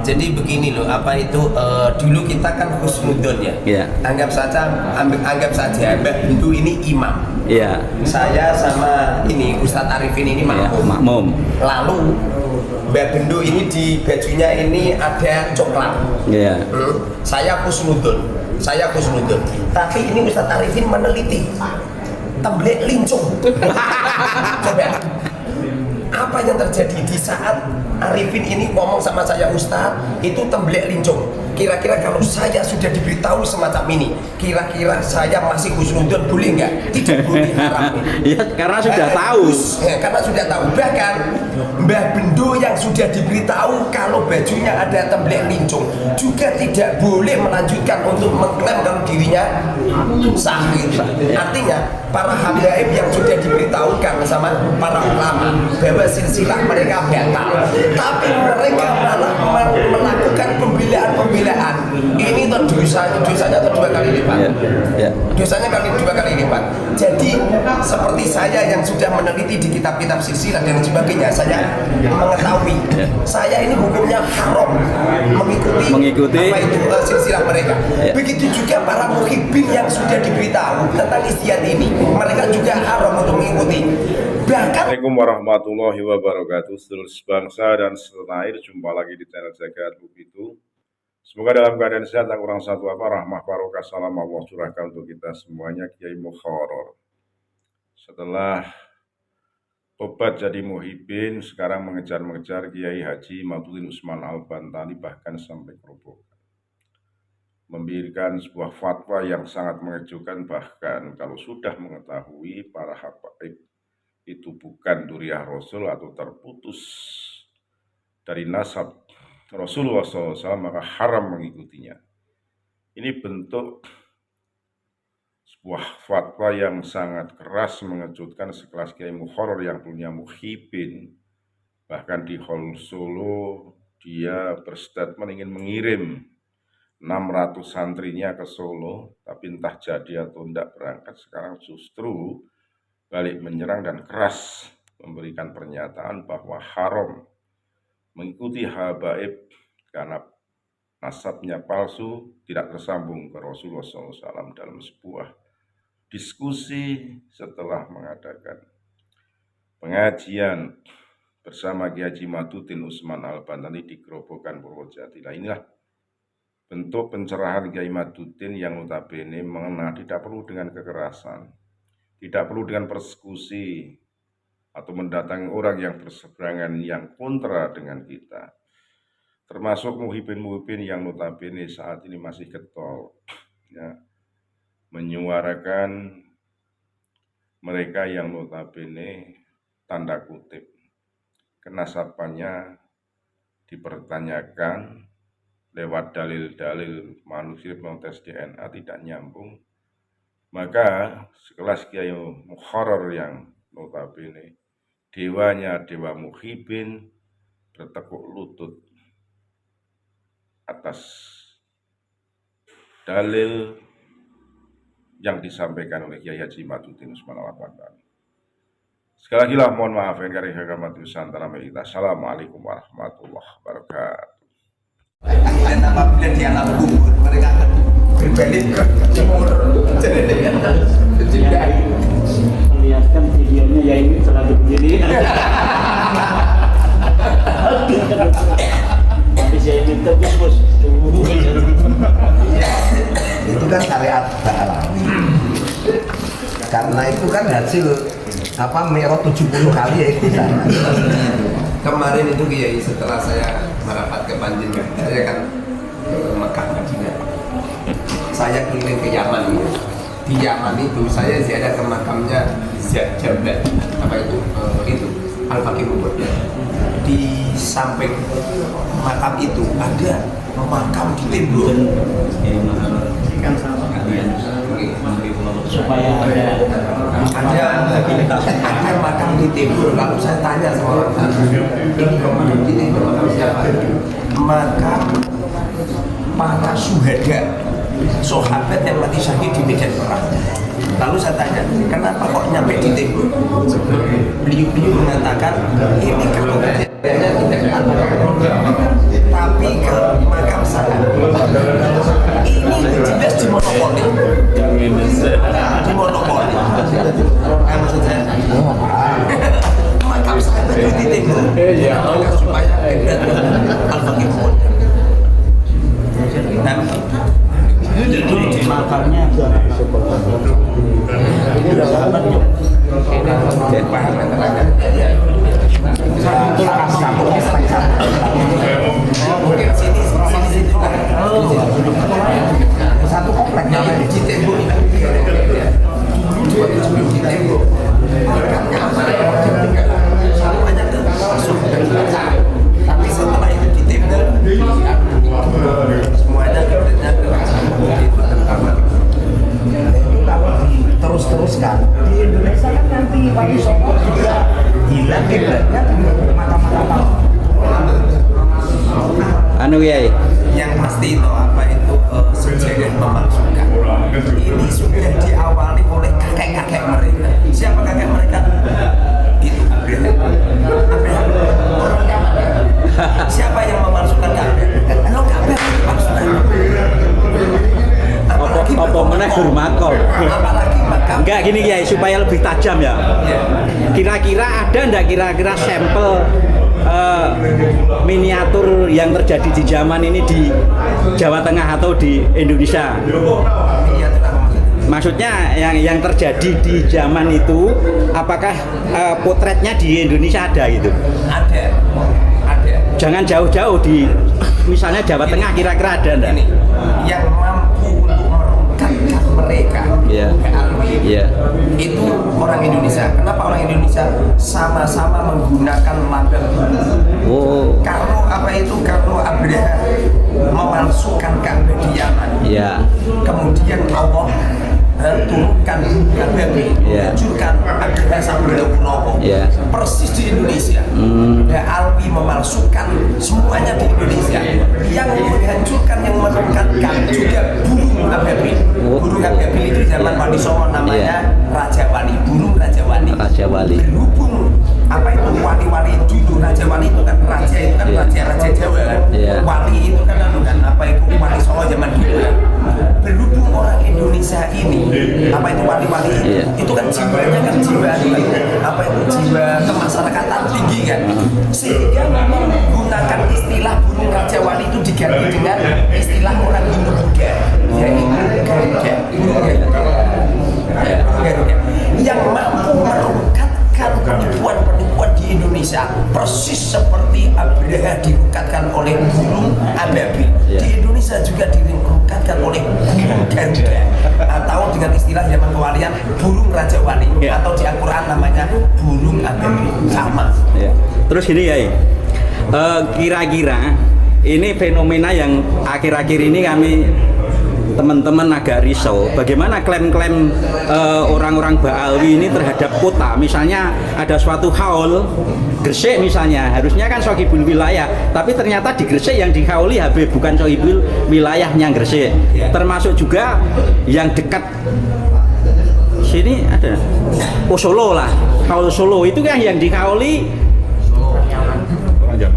Jadi begini loh, apa itu dulu kita kan husnudon ya. Iya. Anggap saja Mbak Bendu ini imam. Iya. Saya sama ini Ustadz Arifin ini makmum. Makmum. Lalu Mbak Bendu ini di bajunya ini ada coklat. Iya. Saya husnudon. Tapi ini Ustadz Arifin meneliti temblek lincung. Coba. Apa yang terjadi di saat Arifin ini ngomong sama saya, Ustadz, itu temblek lincung. Kira-kira kalau saya sudah diberitahu semacam ini, kira-kira saya masih husnudon boleh nggak? Tidak boleh, haram. Ya, karena sudah tahu. Karena sudah tahu. Bahkan Mbah Bendu yang sudah diberitahu kalau bajunya ada temblek lincung juga tidak boleh melanjutkan untuk mengklaim kalau dirinya sahih. Artinya para habaib yang sudah diberitahukan sama para ulama bahwa silsilah mereka batal, tapi mereka malah melakukan pembelaan. Ini tuh dosanya tuh 2 kali lipat. Dosanya dua kali lipat. Jadi seperti saya yang sudah meneliti di kitab-kitab silsilah dan sebagainya, saya mengetahui saya ini hukumnya haram mengikuti apa itu silsilah mereka. Begitu juga para muhibbin yang sudah diberitahu tentang istiadat ini, mereka juga haram untuk mengikuti. Assalamualaikum warahmatullahi wabarakatuh. Seluruh bangsa dan setanah air, jumpa lagi di channel Zakat Itu. Semoga dalam keadaan sehat dan kurang satu apa, rahmah barokah salam Allah curahkan untuk kita semuanya. Kiai Mukharrar setelah tobat jadi muhibbin, sekarang mengejar Kiai Haji Maduddin Usman Al-Bantani, bahkan sampai kerobokan, memberikan sebuah fatwa yang sangat mengejutkan. Bahkan kalau sudah mengetahui para habaib itu bukan dzurriyyah Rasul atau terputus dari nasab Rasulullah SAW, maka haram mengikutinya. Ini bentuk sebuah fatwa yang sangat keras mengejutkan sekelas Kiai Mukharrar yang punya muhibbin. Bahkan di Hall Solo dia berstatement ingin mengirim 600 santrinya ke Solo, tapi entah jadi atau tidak berangkat. Sekarang justru balik menyerang dan keras memberikan pernyataan bahwa haram mengikuti habaib karena nasabnya palsu, tidak tersambung ke Rasulullah SAW. Dalam sebuah diskusi setelah mengadakan pengajian bersama Kiai Haji Maduddin Usman Al-Bantani di Grobogan Purwojati. Nah, inilah bentuk pencerahan Kiai Maduddin yang notabene mengenal tidak perlu dengan kekerasan, tidak perlu dengan persekusi atau mendatangi orang yang berseberangan yang kontra dengan kita, termasuk muhibbin yang notabene saat ini masih getol ya, menyuarakan mereka yang notabene tanda kutip kenasabannya dipertanyakan lewat dalil-dalil manusia tes DNA tidak nyambung. Maka sekelas Kiai Mukharrar yang notabene dewanya dewa muhibbin bertekuk lutut atas dalil yang disampaikan oleh Kiai Haji Maduddin Usman Al-Bantani. Sekali lagi lah mohon maaf yang dari Hakamat Nusantara kita. Assalamualaikum warahmatullahi wabarakatuh. Dan apabila di alam kubur mereka akan berbalik ke timur. Melihatkan videonya ya ini selalu begini. Tapi saya minta bus. Itu kan syariat alami. Karena itu kan hasil Mi'raj 70 kali ya itu sana. Kemarin itu Kiai setelah saya merapat ke Panjenengan, saya kan ke Mekah Madinah. Saya keliling ke Yaman ya. Di Yaman itu saya ziarah ke makamnya Jabat itu Al-Faqih Ubud. Di samping makam itu ada makam di tembok. Supaya ada makam di tembok. Lalu saya tanya sama orang ini makam siapa? Makam para syuhada, sahabat yang mati syahid di medan perang. Lalu saya tanya, kenapa kok nyampe di tembok? Beliau mengatakan, ini kalau kejadiannya tidak ada, tapi kalau anu Kiai. Yang pasti itu apa itu sejagat memalsukan. Ini sudah diawali oleh kakek-kakek mereka. Siapa kakek mereka? Itu Abraham. Orang Yaman. Siapa yang memalsukan Ka'bah? Lo Ka'bah memalsukan. Apa meneh gur makam. Apalagi makam. Enggak gini Kiai supaya lebih tajam ya. Kira-kira ada enggak kira-kira sampel miniatur yang terjadi di zaman ini di Jawa Tengah atau di Indonesia? Maksudnya yang terjadi di zaman itu apakah potretnya di Indonesia ada gitu? Ada. Jangan jauh-jauh di misalnya Jawa Tengah kira-kira ada enggak? Ini yang mampu untuk merungkatkan mereka ke alwi itu orang Indonesia. Kenapa orang Indonesia? Sama-sama menggunakan lambang bumi. Kalau Abraham memalsukan Ka'bah di Yaman, kemudian Allah turunkan Ka'bah, hancurkan Abraham sampai Punowo, persis di Indonesia. Alwi memalsukan semuanya di Indonesia. Yang menghancurkan, yang merungkatkan juga burung ababil. Burung ababil itu zaman Wali Songo namanya Raja Wali, burung Raja Wali. Berhubung apa itu wali-wali dulu, Raja Wali itu kan raja raja Jawa kan. Wali itu kan apa itu Wali Songo zaman dulu kan. Berhubung orang Indonesia ini apa itu wali-wali itu kan jiwanya kan jiwa apa itu jiwa kemasyarakatan tinggi kan, sehingga menggunakan istilah burung Raja Wali itu diganti dengan istilah orang Hindu-Buddha, yaitu Garuda, yang mampu merungkatkan penipuan-penipuan di Indonesia persis seperti Abraham dirungkatkan oleh burung ababil. Di Indonesia juga dirungkatkan oleh burung Garuda, atau dengan istilah zaman kewalian burung Raja Wali, atau di Al-Quran namanya burung ababil, sama. Terus gini ya, kira-kira ini fenomena yang akhir-akhir ini kami teman-teman agak risau. Bagaimana klaim-klaim orang-orang Ba'alwi ini terhadap kota? Misalnya ada suatu haul Gresik misalnya, harusnya kan sohibul wilayah, tapi ternyata di Gresik yang dihauli Habib bukan sohibul wilayahnya Gresik. Termasuk juga yang dekat sini ada Solo lah, haul Solo itu kan yang dihauli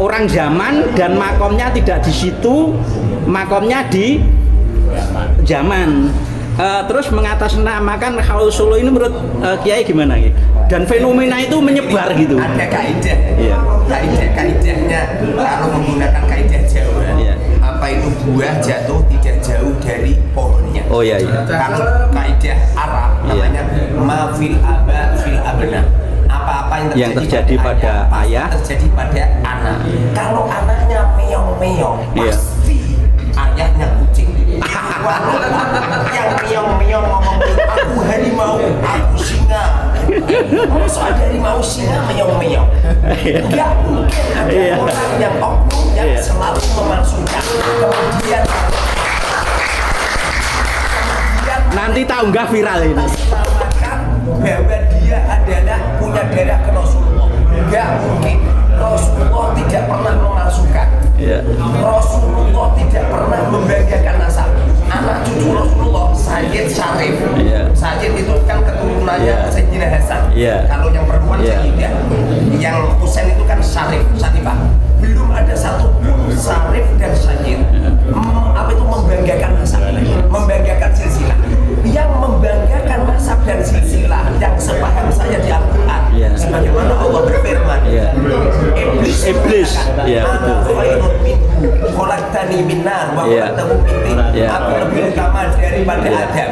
orang zaman dan makomnya tidak di situ, makomnya di zaman. Terus mengatasnamakan haul Solo ini menurut Kiai gimana? Dan fenomena itu menyebar gitu. Ada kaidah, kaidahnya kalau menggunakan kaidah Jawa, apa itu buah jatuh tidak jauh dari pohonnya. Kalau kaidah Arab namanya ma fil aba fil abna. Apa yang terjadi pada ayah terjadi pada anak. Kalau anaknya meong-meong, pasti ayahnya kucing. Yang meong-meong ngomong aku harimau, aku singa. Masa ada harimau singa meong-meong? Enggak mungkin ada orang yang oknum yang selalu memalsukan. Kemudian nanti tahu nggak viral ini? Bahwa dia adalah punya darah ke Rasulullah. Enggak mungkin. Rasulullah tidak pernah memalsukan. Rasulullah tidak pernah membanggakan nasab. Anak cucu Rasulullah Sayyid Syarif. Sayyid itu kan keturunannya Sayyidina Hasan. Kalau yang perempuan Sayyidah, yang Husain itu kan Syarif, Syarifah. Belum ada satu pun Syarif dan Sayyid apa itu membanggakan nasab, membanggakan silsilah. Yang membanggakan nasab dan silsilah yang sepaham saya di Al-Quran, sebagaimana Allah berfirman, Iblis khalaqtani min nar wa khalaqtahu min tin. Aku lebih utama daripada Adam.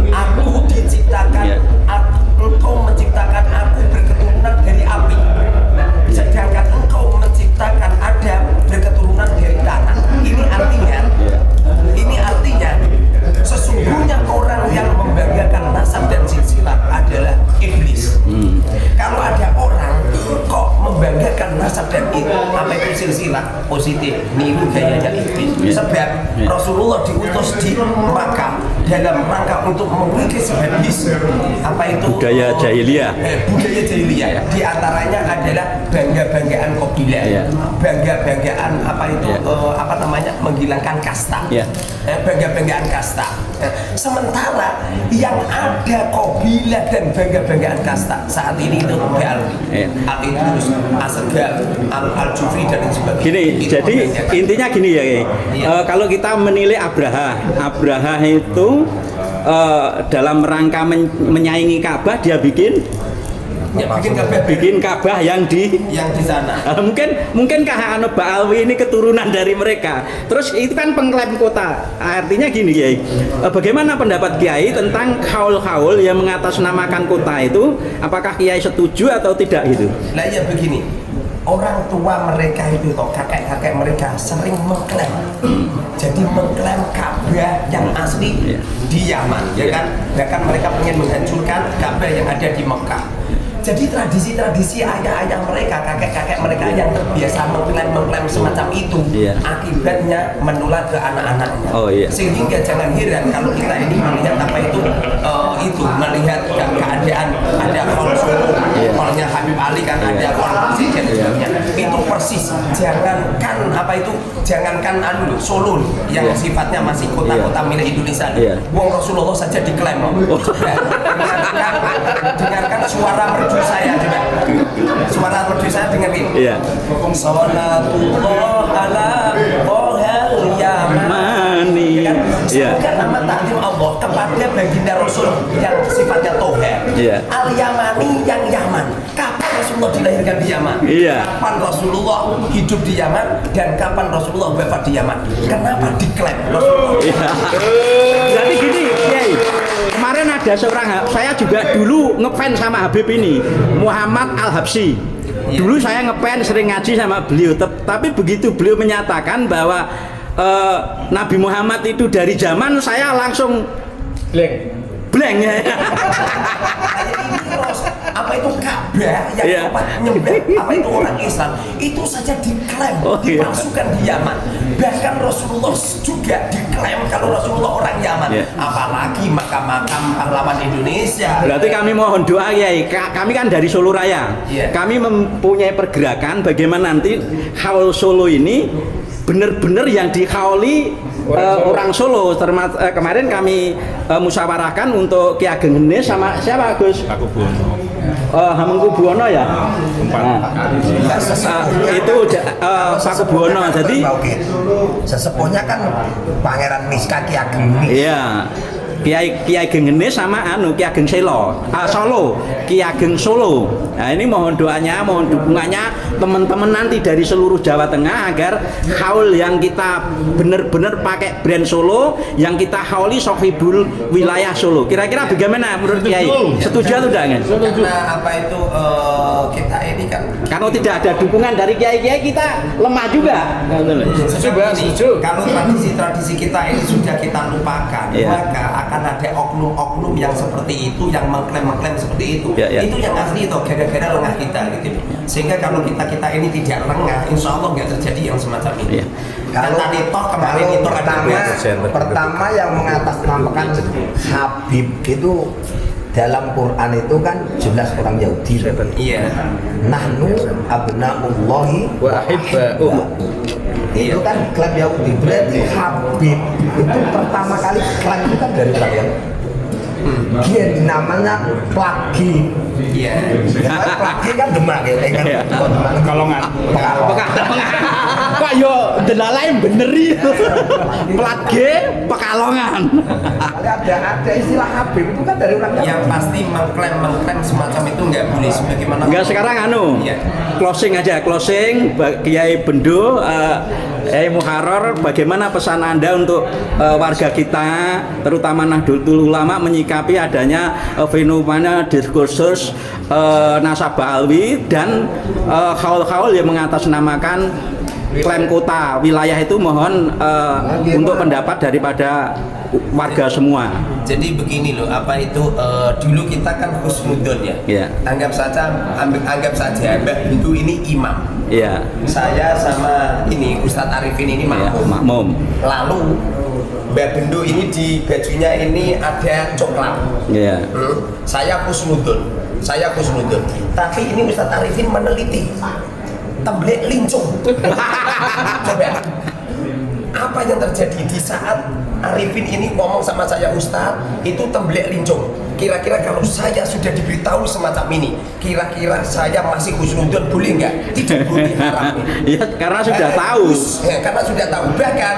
Aku diciptakan, engkau menciptakan aku berketurunan dari api, sedangkan engkau menciptakan Adam berketurunan dari tanah. Ini artinya sesungguhnya orang yang membanggakan nasab dan silsilah adalah iblis. Kalau ada orang kok membanggakan nasab dan itu apa itu silsilah positif, niru gaya namanya ikhtiar. Sebab Rasulullah diutus di Makkah dalam rangka untuk mengikis habis apa itu budaya jahiliyah. Budaya jahiliyah. Di antaranya adalah bangga-banggaan kabilah, bangga-banggaan apa itu apa namanya menghilangkan kasta, bangga-banggaan kasta. Sementara yang ada kabilah dan bangga-banggaan kasta saat ini itu Ba'alwi, Al-Idrus, Asgal, Al-Jufri dan sebagainya. Gini, jadi intinya gini ya, kalau kita menilai Abraha itu dalam rangka menyaingi Ka'bah, dia bikin Ka'bah yang di sana. Mungkinkah anu Ba'alwi ini keturunan dari mereka? Terus itu kan pengklaim kota. Artinya gini Kiai, bagaimana pendapat Kiai tentang haul-haul yang mengatasnamakan kota itu? Apakah Kiai setuju atau tidak gitu? Nah ya begini, orang tua mereka itu toh kakek-kakek mereka sering mengklaim, jadi mengklaim Ka'bah yang asli di Yaman, ya kan? Bahkan mereka ingin menghancurkan Ka'bah yang ada di Mekah. Jadi tradisi-tradisi ayah-ayah mereka, kakek-kakek mereka yang terbiasa mengklaim semacam itu, akibatnya menular ke anak-anaknya. Sehingga jangan heran kalau kita ini melihat apa itu melihat keadaan ada kolnya Habib Ali kan ada kol presiden itu persis. Jangankan Solo yang sifatnya masih kota-kota milik Indonesia. Wong Rasulullah saja diklaim. Dengarkan suara merdu saya juga. Suara merdu saya dengerin. Salatullah ala Tohel Yamani. Semoga nama takdim Allah kepada baginda Rasul yang sifatnya Tohel. Al-Yamani yang Yaman. Kapan Rasulullah dilahirkan di Yaman? Kapan Rasulullah hidup di Yaman? Dan kapan Rasulullah wafat di Yaman? Kenapa diklaim Rasulullah? Jadi gini, Kiai. Kemarin ada seorang, saya juga dulu ngefans sama Habib ini, Muhammad Al-Habsyi. Dulu saya ngefans, sering ngaji sama beliau. Tapi begitu beliau menyatakan bahwa Nabi Muhammad itu dari zaman, saya langsung blank ya. Apa itu Ka'bah yang tempat nyembah apa itu orang Islam itu saja diklaim dimasukkan di Yaman. Bahkan Rasulullah juga diklaim kalau Rasulullah orang Yaman. Apalagi makam-makam pahlawan Indonesia. Berarti kami mohon doa ya, kami kan dari Solo Raya. Kami mempunyai pergerakan bagaimana nanti haul Solo ini benar-benar yang dihauli orang Solo. Kemarin kami musyawarahkan untuk Ki Ageng Genis sama siapa Gus? Hamengkubuwono ya. Itu Pakubuwono. Jadi sesepuhnya kan Pangeran Miska Ki Ageng Genis. Iya. Ki Ageng Genis sama Ki Ageng Solo, Ki Ageng Solo. Nah ini mohon doanya, mohon dukungannya teman-teman nanti dari seluruh Jawa Tengah agar haul yang kita benar-benar pakai brand Solo, yang kita hauli sohibul wilayah Solo. Kira-kira bagaimana menurut Kiai? Setuju atau tidak? Karena apa itu kita ini kan kalau tidak ada dukungan dari kiai-kiai kita lemah juga. Setuju. Kalau tradisi-tradisi kita ini sudah kita lupakan, maka akan ada oknum-oknum yang seperti itu, yang mengklaim seperti itu. Itu yang asli itu gara-gara lengah kita gitu. Sehingga kalau kita ini tidak lengah, insya Allah nggak terjadi yang semacam ini. Kalau kemarin itu pertama yang mengatasnamakan Habib itu dalam Quran itu kan jelas orang Yahudi. Nahnu abna'ullahi wa ahibba'uh. Itu kan klaim Yahudi. Berarti Habib itu pertama kali klaim itu kan dari orang Yahudi. Dia namanya Plagi. Plagi kan Demak ya kan. Pekalongan. Pak yo delalain bener itu. Plagi Pekalongan. Ada istilah Habib itu kan dari orang Yahudi. Yang pasti mengklaim semacam itu nggak boleh. Sebagaimana enggak sekarang closing aja, Kiai Bendo, Muharrar, bagaimana pesan Anda untuk warga kita, terutama Nahdlatul Ulama menyikapi adanya fenomena diskursus nasabah alwi dan haul-haul yang mengatasnamakan klaim kota wilayah itu? Mohon untuk pendapat daripada warga semua. Jadi begini loh, apa itu dulu kita kan husnudon ya. Anggap saja Mbak Hindu ini imam. Iya. Saya sama ini Ustadz Arifin ini Iya, makmum. makmum. Lalu Mbak Bendo ini di bajunya ini ada coklat. Iya. Saya kusnudun. Tapi ini Ustadz Arifin meneliti temblek lincung. Coba apa yang terjadi di saat Arifin ini ngomong sama saya, Ustadz itu temblek lincung. Kira-kira kalau saya sudah diberitahu semacam ini, kira-kira saya masih husnudon boleh nggak? Tidak boleh, haram. Iya, karena sudah tahu. Karena sudah tahu. Bahkan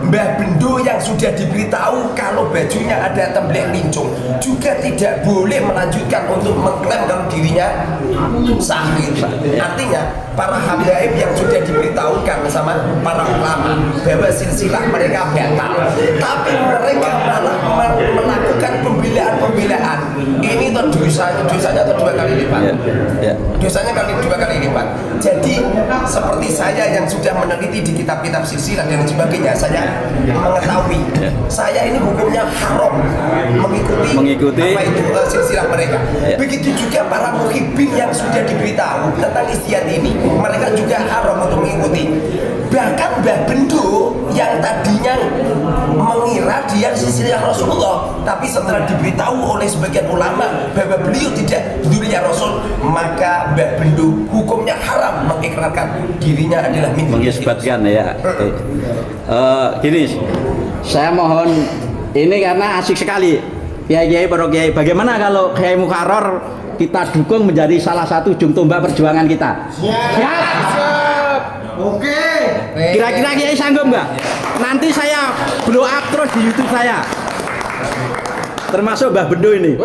Mbah Bendo yang sudah diberitahu kalau bajunya ada temblek lincung juga tidak boleh melanjutkan untuk mengklaim kalau dirinya sahih. Artinya para habaib yang sudah diberitahukan sama para ulama bahwa silsilah mereka batal, tapi mereka malah melakukan pembelaan. Ini tuh dosanya tuh 2 kali lipat. Dosanya dua kali lipat. Jadi seperti saya yang sudah meneliti di kitab-kitab silsilah dan sebagainya, saya mengetahui saya ini hukumnya haram mengikuti apa itu silsilah mereka. Begitu juga para muhibbin yang sudah diberitahu tentang istiadat ini, mereka juga haram untuk mengikuti. Bahkan Mbah Bendo yang tadinya mengira dia silsilah Rasulullah, tapi setelah diberitahu oleh sebagian ulama bahwa beliau tidak dzurriyyah Rasul, maka Mbah Bendo hukumnya haram mengikrarkan dirinya adalah Mengisbatkan ya. Gini, saya mohon ini karena asik sekali. Kiai-kiai, para kiai, bagaimana kalau Kiai Mukarrar kita dukung menjadi salah satu ujung tombak perjuangan kita? Siap. Oke. Kira-kira Kiai sanggup nggak? Nanti saya blow up terus di YouTube saya. Termasuk Mbah Bendo ini.